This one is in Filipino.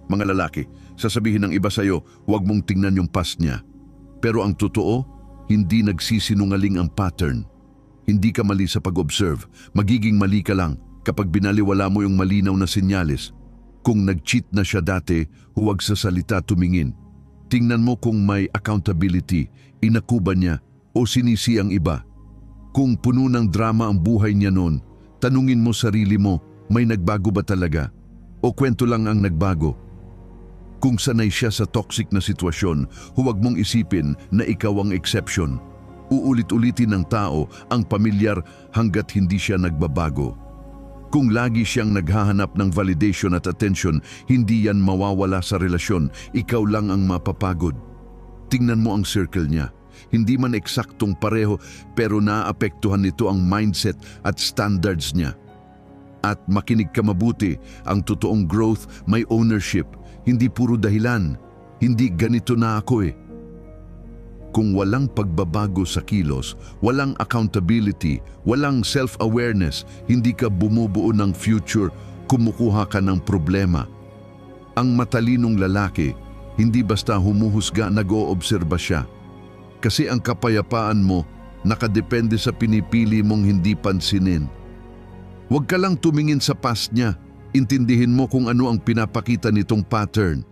Mga lalaki, sasabihin ng iba sa'yo, huwag mong tingnan yung past niya. Pero ang totoo, hindi nagsisinungaling ang pattern. Hindi ka mali sa pag-observe, magiging mali ka lang kapag binaliwala mo yung malinaw na senyales. Kung nag-cheat na siya dati, huwag sa salita tumingin. Tingnan mo kung may accountability, inakuba niya o sinisi ang iba. Kung puno ng drama ang buhay niya noon, tanungin mo sarili mo, may nagbago ba talaga? O kwento lang ang nagbago? Kung sanay siya sa toxic na sitwasyon, huwag mong isipin na ikaw ang exception. Uulit-ulitin ng tao ang pamilyar hanggat hindi siya nagbabago. Kung lagi siyang naghahanap ng validation at attention, hindi yan mawawala sa relasyon, ikaw lang ang mapapagod. Tingnan mo ang circle niya. Hindi man eksaktong pareho pero naapektuhan nito ang mindset at standards niya. At makinig ka mabuti, ang totoong growth may ownership, hindi puro dahilan. Hindi ganito na ako eh. Kung walang pagbabago sa kilos, walang accountability, walang self-awareness, hindi ka bumubuo ng future, kumukuha ka ng problema. Ang matalinong lalaki, hindi basta humuhusga, nag-oobserba siya. Kasi ang kapayapaan mo, nakadepende sa pinipili mong hindi pansinin. Huwag ka lang tumingin sa past niya, intindihin mo kung ano ang pinapakita nitong pattern.